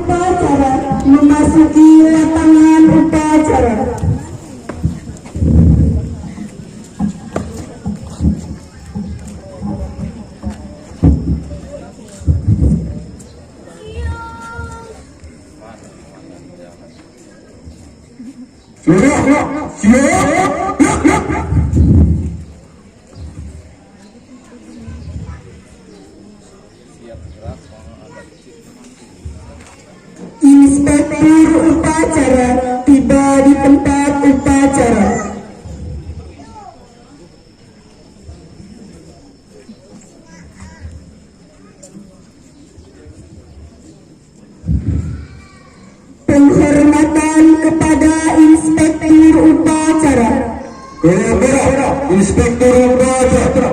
upacara memasuki lapangan upacara. Inspektur upacara tiba di tempat upacara. Penghormatan kepada inspektur upacara. Inspektur upacara.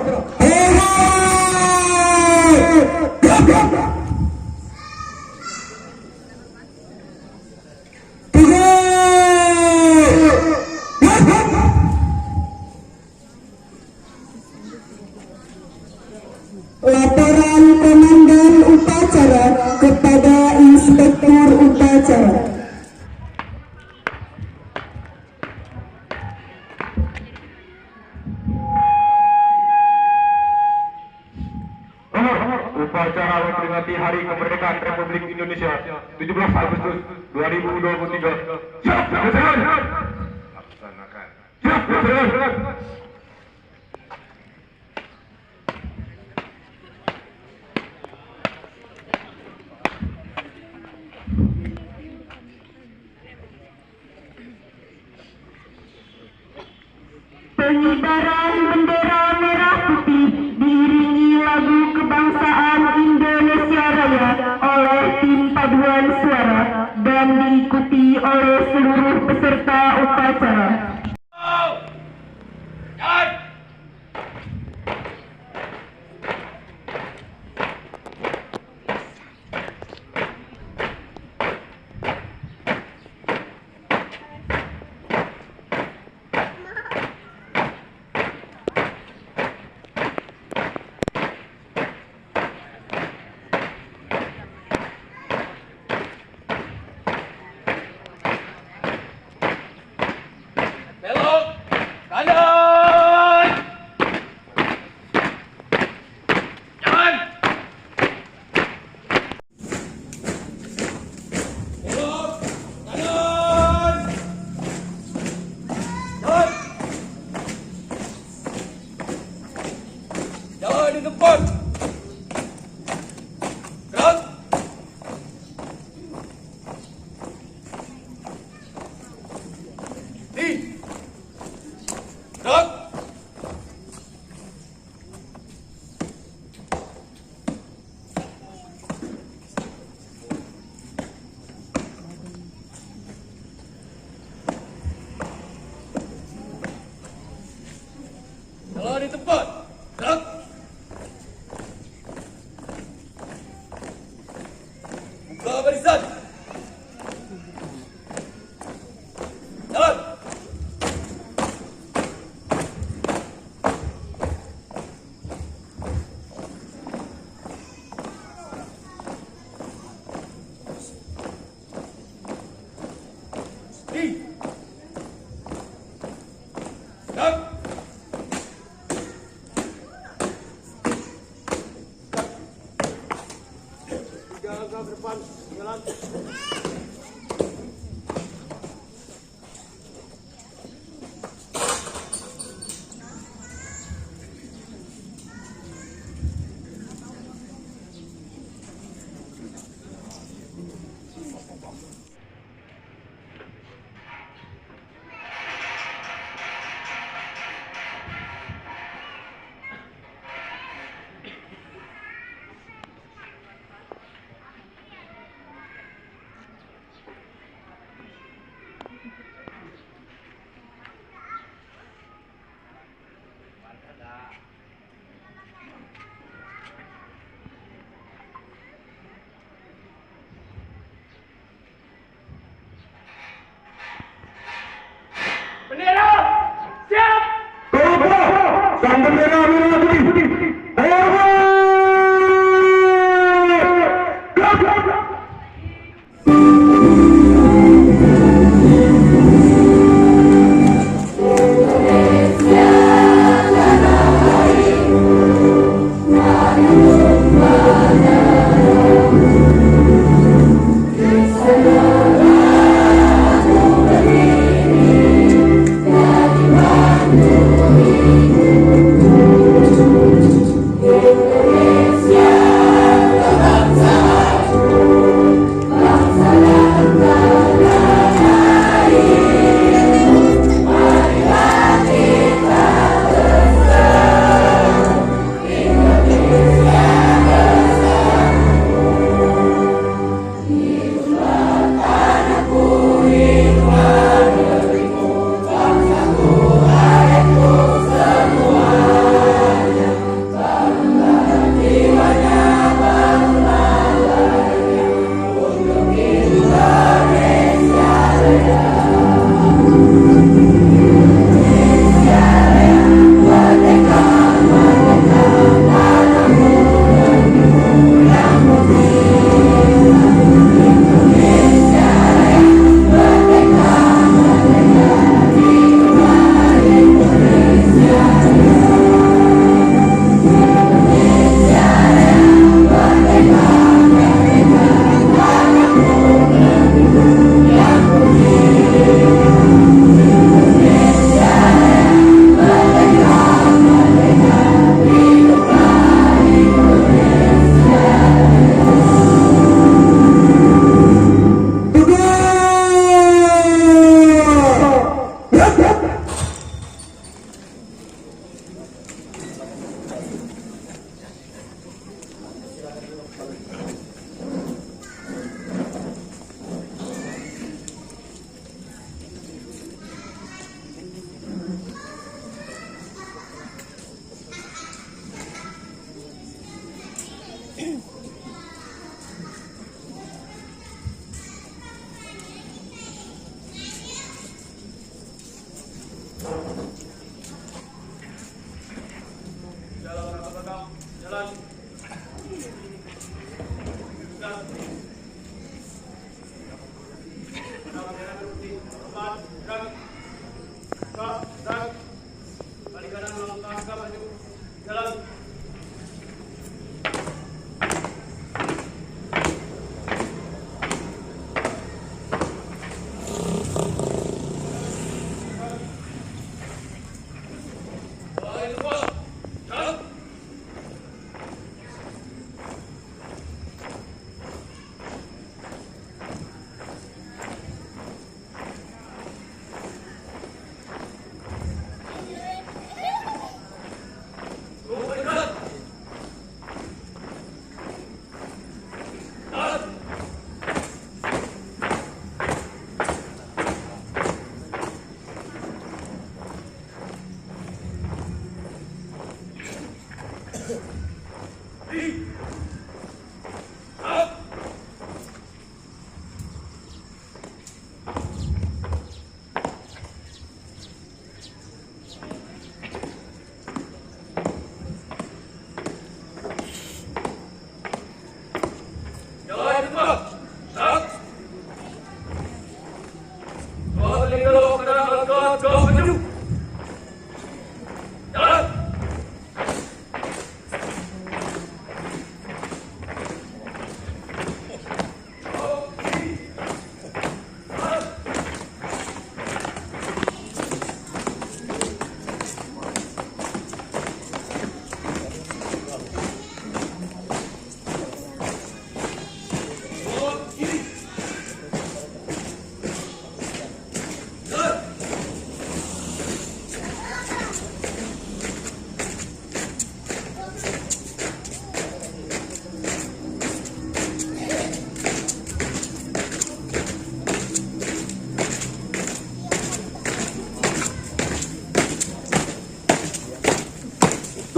Laporan komandan upacara kepada inspektur upacara. Upacara memperingati Hari Kemerdekaan Republik Indonesia 17 Agustus 2023. Siap, laksanakan. Siap, Pengibaran bendera merah putih diiringi lagu kebangsaan Indonesia Raya oleh tim paduan suara dan diikuti oleh seluruh peserta upacara. Jalan di depan. Gerak. Di. Gerak. Jalan di tempat. Gerak. Buka barisan. Jalan. Di. Gerak. Jaga depan, jalan.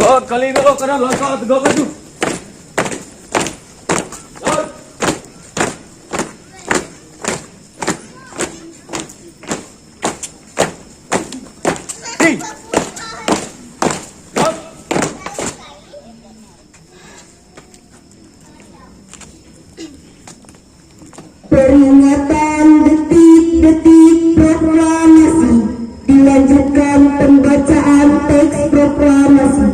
God, kali ini lo kena langkah tegak maju. Jalan. Hei. Jalan. Peringatan detik-detik proklamasi. Dilanjutkan pembacaan teks proklamasi.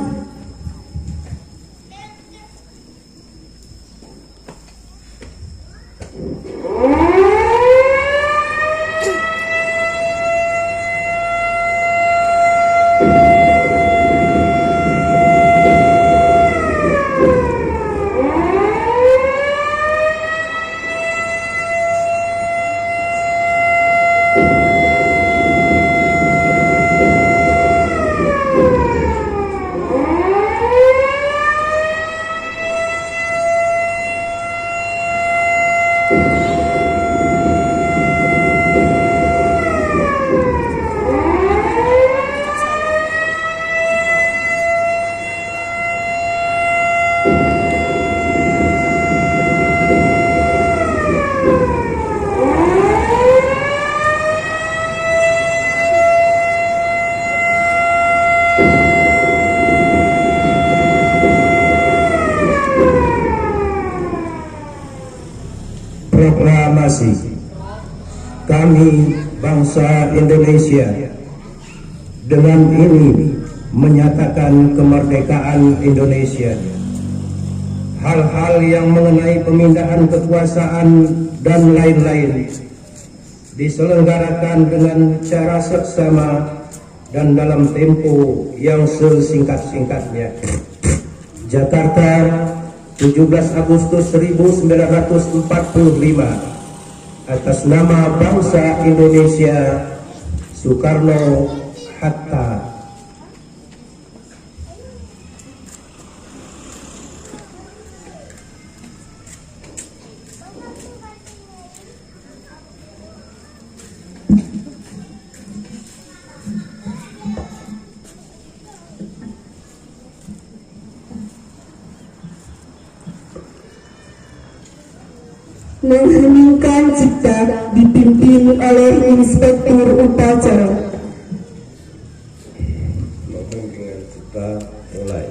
Proklamasi. Kami bangsa Indonesia dengan ini menyatakan kemerdekaan Indonesia. Hal-hal yang mengenai pemindahan kekuasaan dan lain-lain diselenggarakan dengan cara seksama dan dalam tempo yang sesingkat-singkatnya. Jakarta, 17 Agustus 1945. Atas nama bangsa Indonesia, Soekarno-Hatta. Mengheningkan cipta dipimpin oleh Inspektur Upacara. Mengheningkan cipta mulai.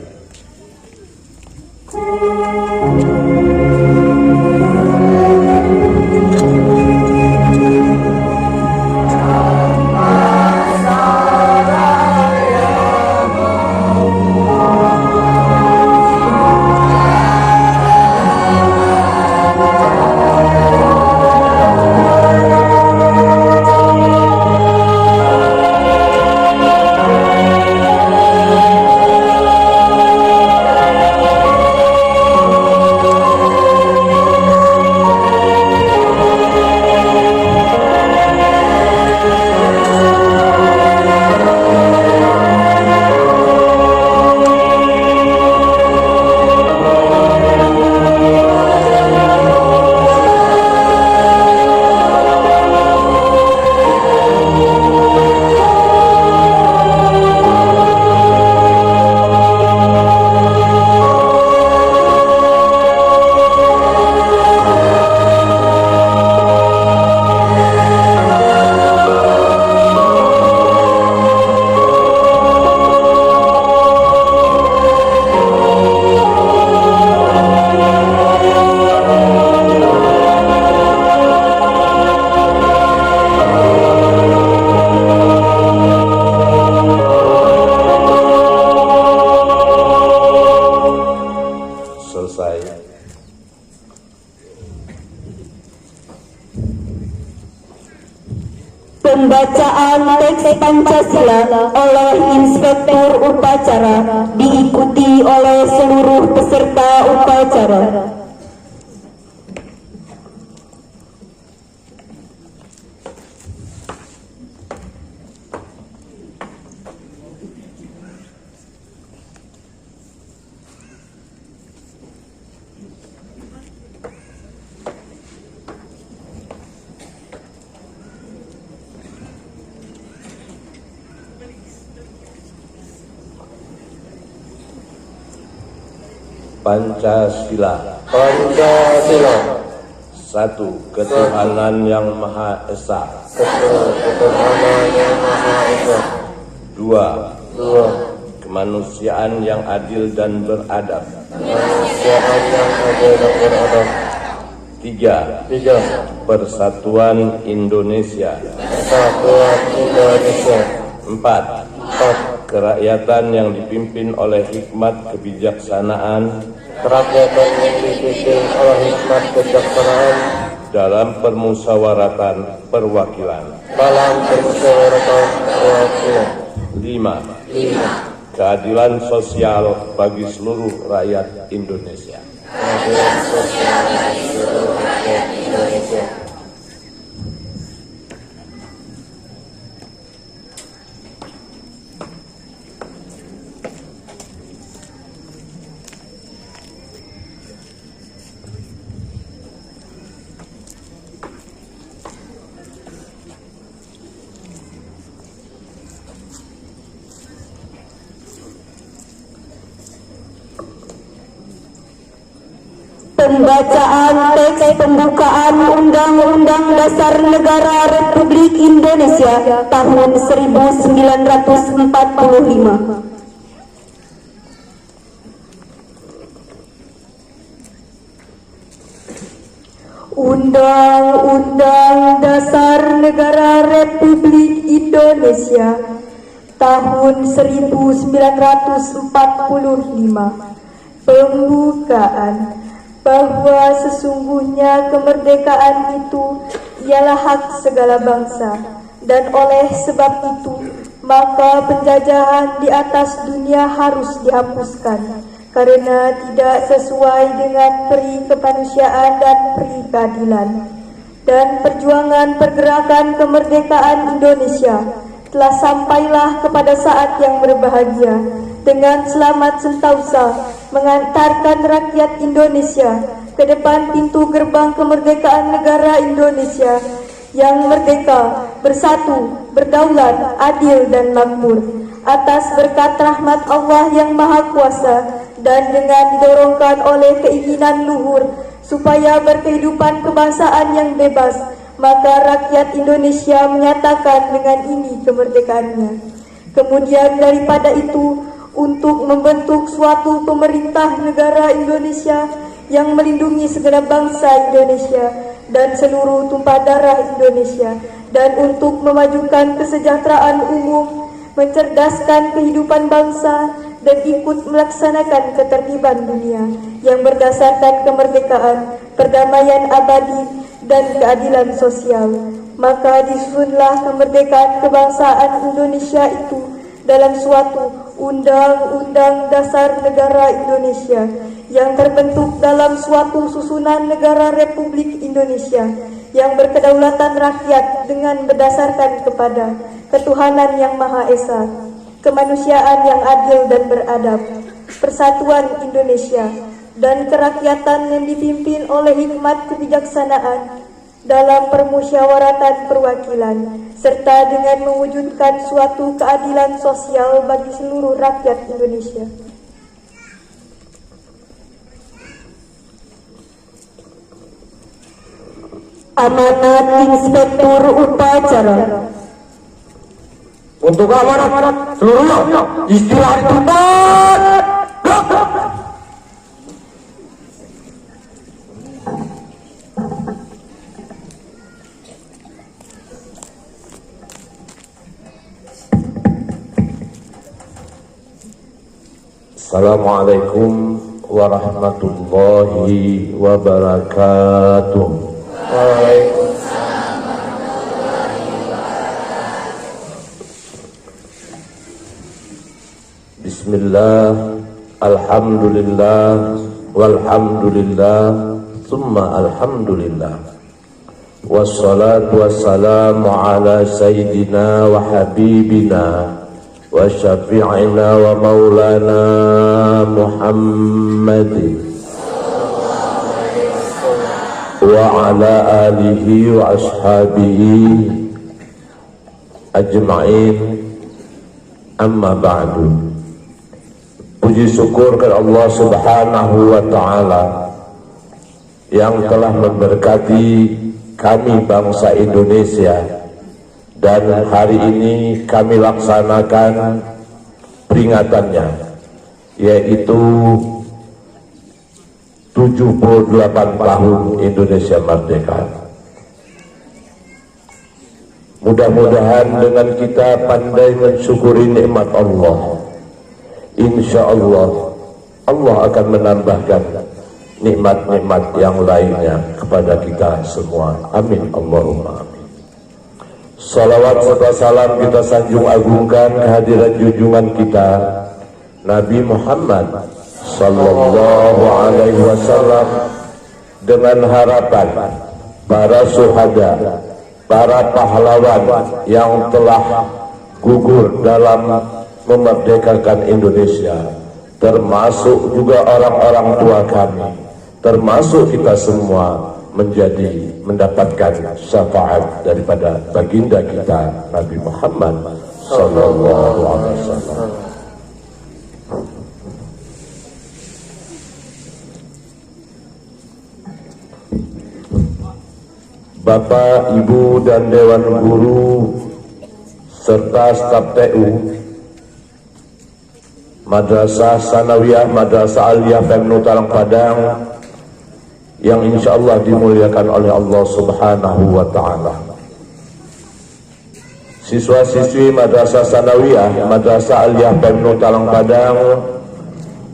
Pembacaan teks Pancasila oleh Inspektur Upacara diikuti oleh seluruh peserta upacara. Pancasila. Pancasila. 1. Ketuhanan yang Maha Esa. Ketuhanan yang Maha Esa. 2. 2. Kemanusiaan yang adil dan beradab. Kemanusiaan yang adil dan beradab. 3. 3. Persatuan Indonesia. Persatuan Indonesia. 4. 4. Kerakyatan yang dipimpin oleh hikmat kebijaksanaan Kerakyatan yang dipimpin oleh hikmat kebijaksanaan dalam permusyawaratan perwakilan. dalam permusyawaratan perwakilan. 5. 5. Keadilan sosial bagi seluruh rakyat Indonesia. Keadilan sosial bagi seluruh rakyat Indonesia. Pembacaan teks pembukaan Undang-Undang Dasar Negara Republik Indonesia tahun 1945. Undang-Undang Dasar Negara Republik Indonesia tahun 1945. Pembukaan bahwa sesungguhnya kemerdekaan itu ialah hak segala bangsa, dan oleh sebab itu maka penjajahan di atas dunia harus dihapuskan karena tidak sesuai dengan peri kemanusiaan dan peri keadilan. Dan perjuangan pergerakan kemerdekaan Indonesia telah sampailah kepada saat yang berbahagia dengan selamat sentausa mengantarkan rakyat Indonesia ke depan pintu gerbang kemerdekaan negara Indonesia yang merdeka, bersatu, berdaulat, adil dan makmur atas berkat rahmat Allah yang Maha Kuasa dan dengan didorongkan oleh keinginan luhur supaya berkehidupan kebangsaan yang bebas, maka rakyat Indonesia menyatakan dengan ini kemerdekaannya. Kemudian daripada itu, untuk membentuk suatu pemerintah negara Indonesia yang melindungi segenap bangsa Indonesia dan seluruh tumpah darah Indonesia, dan untuk memajukan kesejahteraan umum, mencerdaskan kehidupan bangsa, dan ikut melaksanakan ketertiban dunia yang berdasarkan kemerdekaan, perdamaian abadi, dan keadilan sosial. Maka disusunlah kemerdekaan kebangsaan Indonesia itu dalam suatu Undang-Undang Dasar Negara Indonesia yang terbentuk dalam suatu susunan negara Republik Indonesia yang berkedaulatan rakyat dengan berdasarkan kepada ketuhanan yang Maha Esa, kemanusiaan yang adil dan beradab, persatuan Indonesia, dan kerakyatan yang dipimpin oleh hikmat kebijaksanaan dalam permusyawaratan perwakilan, serta dengan mewujudkan suatu keadilan sosial bagi seluruh rakyat Indonesia. Amanat Inspektur Upacara. Untuk amanat seluruhnya istilah tempat. Assalamualaikum warahmatullahi wabarakatuh. Bismillah, alhamdulillah, walhamdulillah, summa alhamdulillah. Wassalatu wassalamu ala sayyidina wa habibina wa syafi'ina wa maulana Muhammadin wa ala alihi wa ashabihi ajma'in, amma ba'du. Puji syukur kepada Allah Subhanahu wa ta'ala yang telah memberkati kami bangsa Indonesia, dan hari ini kami laksanakan peringatannya, yaitu 78 tahun Indonesia merdeka. Mudah-mudahan dengan kita pandai mensyukuri nikmat Allah, insya Allah Allah akan menambahkan nikmat-nikmat yang lainnya kepada kita semua. Amin Allahumma amin. Salawat serta salam kita sanjung agungkan kehadiran junjungan kita Nabi Muhammad sallallahu alaihi wasallam, dengan harapan para syuhada, para pahlawan yang telah gugur dalam memerdekakan Indonesia, termasuk juga orang-orang tua kami, termasuk kita semua, mendapatkan syafaat daripada baginda kita Nabi Muhammad sallallahu alaihi wasallam. Bapak, Ibu, dan Dewan Guru serta staf TU Madrasah Sanawiyah Madrasah Aliyah Femnu Talang Padang yang insya Allah dimuliakan oleh Allah Subhanahu wa ta'ala. Siswa-siswi Madrasah Sanawiyah Madrasah Aliyah Femnu Talang Padang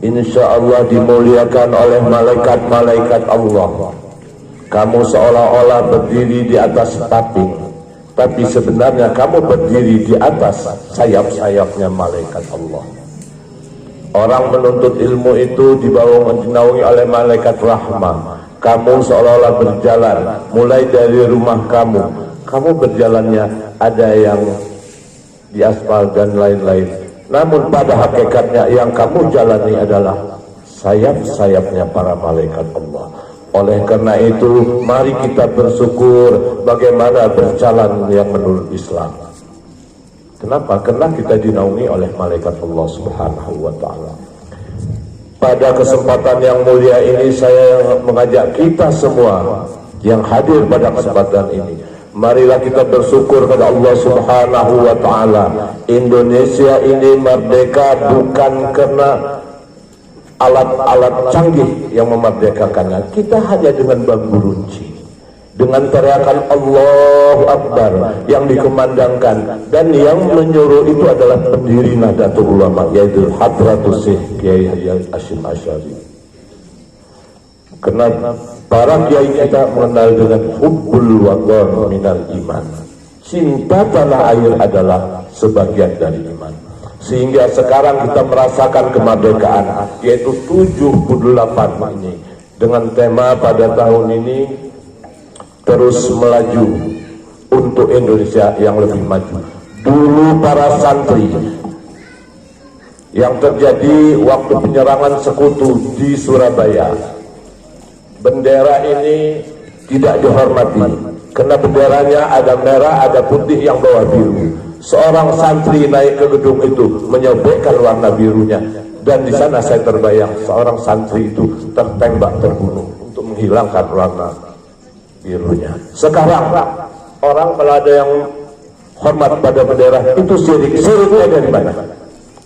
insya Allah dimuliakan oleh malaikat-malaikat Allah. Kamu seolah-olah berdiri di atas taping, tapi sebenarnya kamu berdiri di atas sayap-sayapnya malaikat Allah. Orang menuntut ilmu itu dinaungi oleh malaikat rahmah. Kamu seolah-olah berjalan mulai dari rumah kamu berjalannya ada yang di aspal dan lain-lain, namun pada hakikatnya yang kamu jalani adalah sayap-sayapnya para malaikat Allah. Oleh karena itu, mari kita bersyukur bagaimana berjalan yang menurut Islam. Kenapa? Karena kita dinaungi oleh malaikat Allah Subhanahu wa ta'ala. pada kesempatan yang mulia ini saya mengajak kita semua yang hadir pada kesempatan ini, marilah kita bersyukur kepada Allah Subhanahu wa Ta'ala. Indonesia ini merdeka bukan karena alat-alat canggih yang memerdekakannya. Kita hanya dengan bambu runcing, dengan teriakan Allahu Akbar yang dikumandangkan, dan yang menyuruh itu adalah pendiri Nahdlatul Ulama, yaitu Hadratus Syekh Kiai Haji Hasyim Asy'ari. Karena para kiai kita mengenal dengan hubbul watan minal iman, cinta tanah air adalah sebagian dari iman. Sehingga sekarang kita merasakan kemerdekaan, yaitu 78 ini, dengan tema pada tahun ini terus melaju untuk Indonesia yang lebih maju. Dulu para santri yang terjadi waktu penyerangan sekutu di Surabaya, bendera ini tidak dihormati karena benderanya ada merah, ada putih, yang bawah biru. Seorang santri naik ke gedung itu menyobekkan warna birunya, dan di sana saya terbayang seorang santri itu tertembak, terbunuh untuk menghilangkan warna birunya. Sekarang orang kalau ada yang hormat pada bendera itu syirik. Syiriknya dari mana?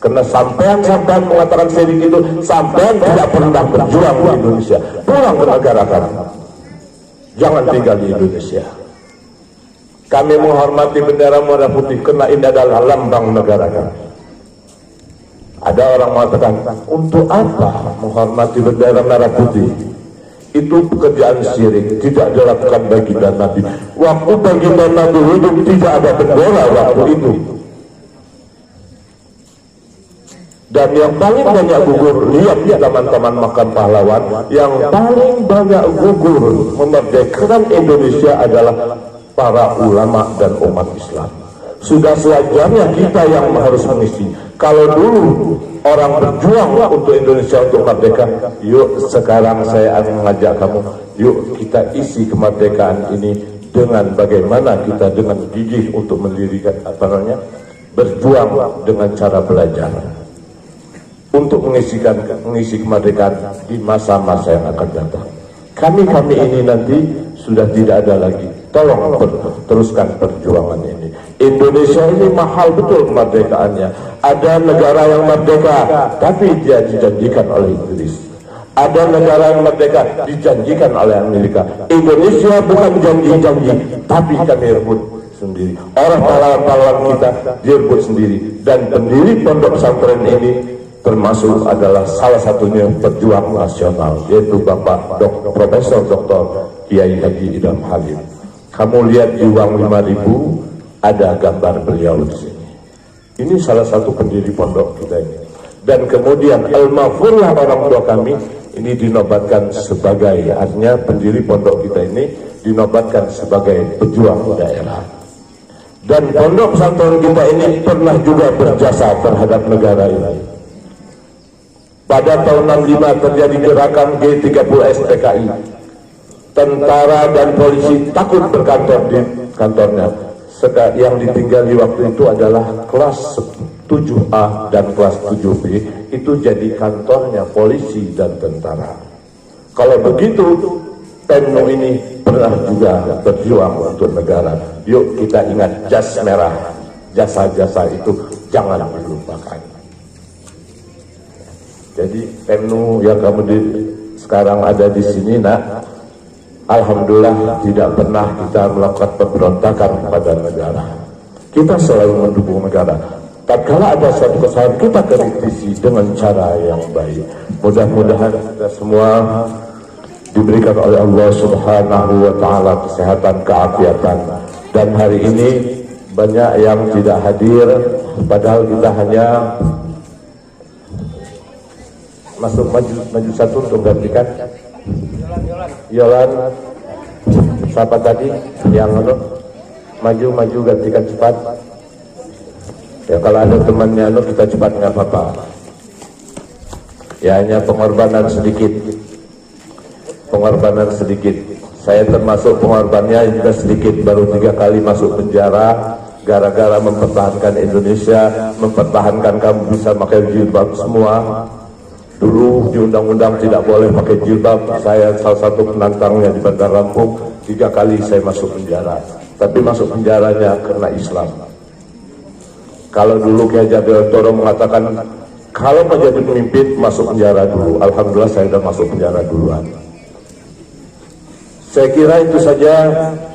Karena sampean mengatakan syirik itu, sampean tidak pernah berjuang di Indonesia. Pulang ke negara kamu, jangan tinggal di Indonesia. Kami menghormati bendera merah putih karena ini adalah lambang negara kami. Ada orang mengatakan, untuk apa menghormati bendera merah putih? Itu pekerjaan syirik, tidak dilakukan baginda Nabi. Waktu baginda Nabi hidup tidak ada bendera waktu itu. Dan yang paling banyak gugur, lihat ya teman-teman Makam Pahlawan, yang paling banyak gugur memerdekakan Indonesia adalah para ulama dan umat Islam. Sudah sewajarnya kita yang harus mengisi. Kalau dulu orang berjuang untuk Indonesia, untuk merdeka, yuk sekarang saya akan mengajak kamu, yuk kita isi kemerdekaan ini dengan bagaimana kita dengan gigih untuk mendirikan berjuang dengan cara belajar untuk mengisi kemerdekaan di masa-masa yang akan datang. Kami ini nanti sudah tidak ada lagi. Tolong teruskan perjuangan ini. Indonesia ini mahal betul kemerdekaannya. Ada negara yang merdeka tapi dia dijanjikan oleh Inggris. Ada negara yang merdeka dijanjikan oleh Amerika. Indonesia bukan janji-janji, tapi kami rebut sendiri. Orang pahlawan-pahlawan kita direbut sendiri. Dan pendiri pondok pesantren ini termasuk adalah salah satunya pejuang nasional, yaitu Bapak Profesor Dr. Kiai Haji Idham Halim. Kamu lihat di uang 5.000 ada gambar beliau di sini. Ini salah satu pendiri pondok kita ini. Dan kemudian almarhumlah orang tua kami ini dinobatkan sebagai, artinya pendiri pondok kita ini dinobatkan sebagai pejuang daerah. Dan pondok pesantren kita ini pernah juga berjasa terhadap negara ini. Pada tahun 65 terjadi gerakan G30S PKI. Tentara dan polisi takut berkantor di kantornya. Yang ditinggali waktu itu adalah kelas 7A dan kelas 7B, itu jadi kantornya polisi dan tentara. Kalau begitu, Pemno ini pernah juga berjuang untuk negara. Yuk kita ingat jas merah, jasa-jasa itu jangan dilupakan. Jadi Pemno yang kamu sekarang ada di sini, nak, alhamdulillah tidak pernah kita melakukan pemberontakan kepada negara. Kita selalu mendukung negara. Tatkala ada suatu kesalahan, kita kritisi dengan cara yang baik. Mudah-mudahan kita semua diberikan oleh Allah Subhanahu wa Ta'ala kesehatan, keafiatan. Dan hari ini banyak yang tidak hadir, padahal kita hanya masuk maju satu untuk gantikan Yolan. Siapa tadi yang maju gantikan cepat ya. Kalau ada temannya kita cepat, nggak apa-apa ya, hanya pengorbanan sedikit. Saya termasuk pengorbannya juga sedikit, baru 3 kali masuk penjara gara-gara mempertahankan Indonesia, mempertahankan kamu bisa pakai jilbab semua. Dulu di undang-undang tidak boleh pakai jilbab. Saya salah satu penantangnya di Bandar Lampung. 3 kali saya masuk penjara. Tapi masuk penjaranya karena Islam. Kalau dulu Kiai Jadil Toro mengatakan, kalau mau jadi pemimpin masuk penjara dulu. Alhamdulillah saya sudah masuk penjara duluan. Saya kira itu saja.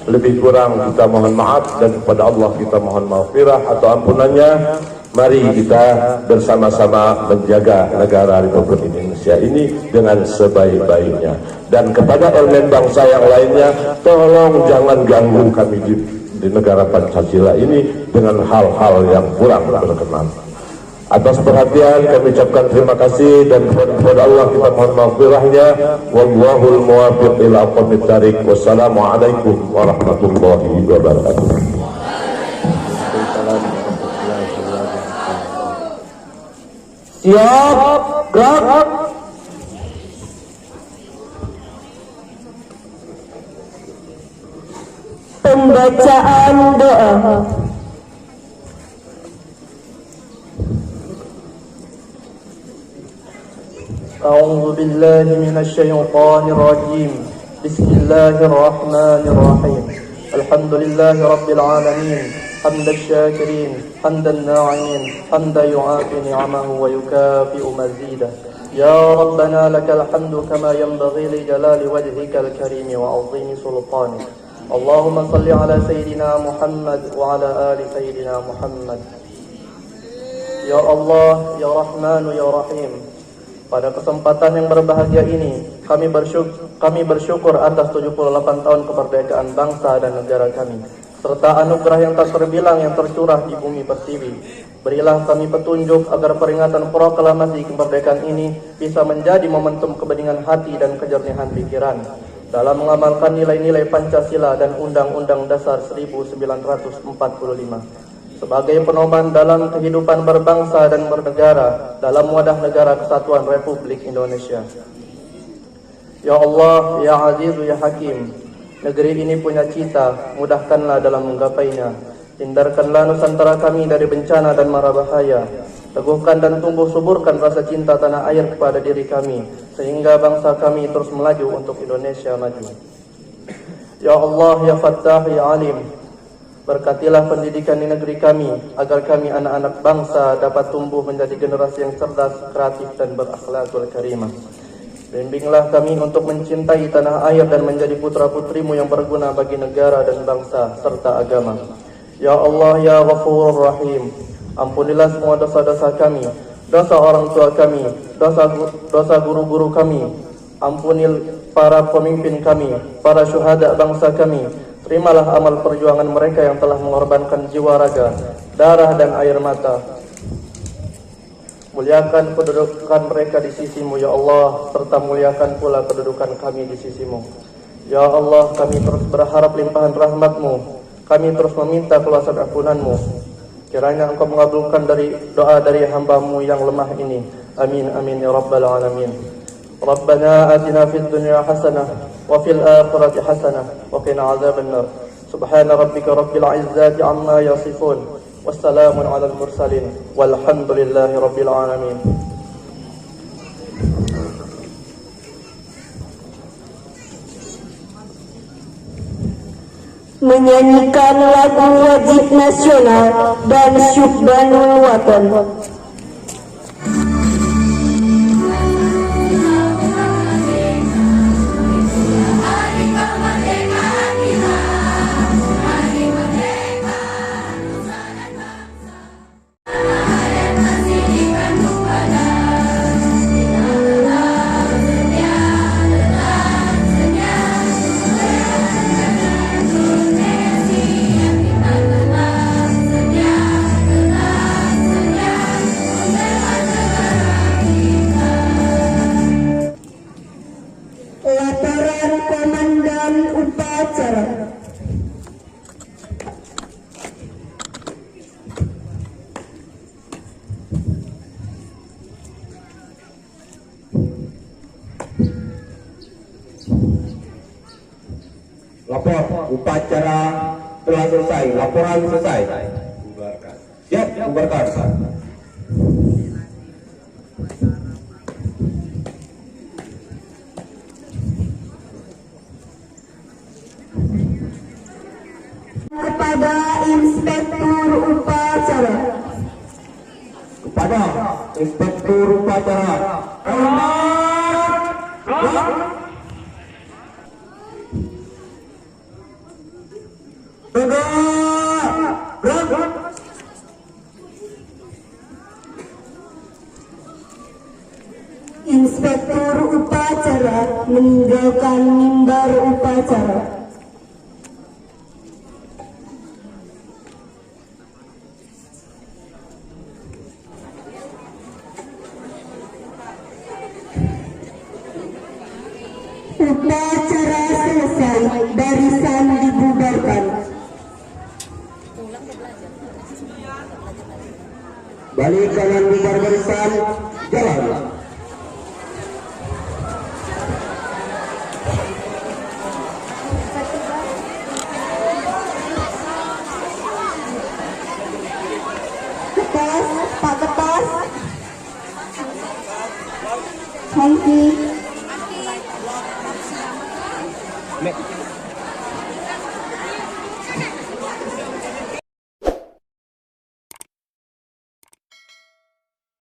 Lebih kurang kita mohon maaf, dan kepada Allah kita mohon maghfirah atau ampunannya. Mari kita bersama-sama menjaga negara Republik Indonesia ini dengan sebaik-baiknya. Dan kepada elemen bangsa yang lainnya, tolong jangan ganggu kami di negara Pancasila ini dengan hal-hal yang kurang berkenan. Atas perhatian kami ucapkan terima kasih, dan kepada Allah kita mohon maghfirahnya. Wallahul muwaffiq ila aqwamit thariq. Wassalamualaikum warahmatullahi wabarakatuh. Siap, gerak. Pembacaan doa. أعوذ بالله من الشيطان الرجيم بسم الله الرحمن الرحيم الحمد لله رب العالمين حمد الشاكرين حمد الناعمين حمد يعافي نعمه ويكافئ مزيده يا ربنا لك الحمد كما ينبغي لجلال وجهك الكريم وعظيم سلطانك اللهم صل على سيدنا محمد وعلى آل سيدنا محمد يا الله يا رحمن يا رحيم. Pada kesempatan yang berbahagia ini, kami bersyukur atas 78 tahun kemerdekaan bangsa dan negara kami, serta anugerah yang tak terbilang yang tercurah di bumi pertiwi. Berilah kami petunjuk agar peringatan proklamasi kemerdekaan ini bisa menjadi momentum kebeningan hati dan kejernihan pikiran dalam mengamalkan nilai-nilai Pancasila dan Undang-Undang Dasar 1945. Sebagai penoman dalam kehidupan berbangsa dan bernegara dalam wadah negara kesatuan Republik Indonesia. Ya Allah, Ya Aziz, Ya Hakim, negeri ini punya cita, mudahkanlah dalam menggapainya. Hindarkanlah Nusantara kami dari bencana dan mara bahaya. Teguhkan dan tumbuh suburkan rasa cinta tanah air kepada diri kami, sehingga bangsa kami terus melaju untuk Indonesia maju. Ya Allah, Ya Fattah, Ya Alim, berkatilah pendidikan di negeri kami, agar kami anak-anak bangsa dapat tumbuh menjadi generasi yang cerdas, kreatif, dan berakhlakul karimah. Bimbinglah kami untuk mencintai tanah air dan menjadi putra-putrimu yang berguna bagi negara dan bangsa, serta agama. Ya Allah, Ya Ghafurur Rahim, ampunilah semua dosa-dosa kami, dosa orang tua kami, dosa guru-guru kami. Ampunil para pemimpin kami, para syuhada bangsa kami. Terimalah amal perjuangan mereka yang telah mengorbankan jiwa raga, darah dan air mata. Muliakan kedudukan mereka di sisimu, Ya Allah, serta muliakan pula kedudukan kami di sisimu. Ya Allah, kami terus berharap limpahan rahmat-Mu. Kami terus meminta keluasan ampunan-Mu. Kiranya Engkau mengabulkan doa dari hamba-Mu yang lemah ini. Amin, amin, Ya Rabbal Alamin. Rabbana atina fid dunya hasanah وفي الآخرة حسنة وقنا عذاب النار سبحان ربك رب العزة عما يصفون والسلام على المرسلين والحمد لله رب العالمين. Menyanyikan lagu wajib nasional dan syukbanul watan. Laporan Komandan Upacara. Lapor, upacara telah selesai, laporan selesai. Bubarkan. Siap, bubarkan. kepada Inspektur Upacara. Kepada Inspektur Upacara. Inspektur Upacara meninggalkan mimbar upacara. Upacara selesai, barisan dibubarkan. Balik kanan bubar barisan, jalan. Ketas, Pak Ketas. Thank you.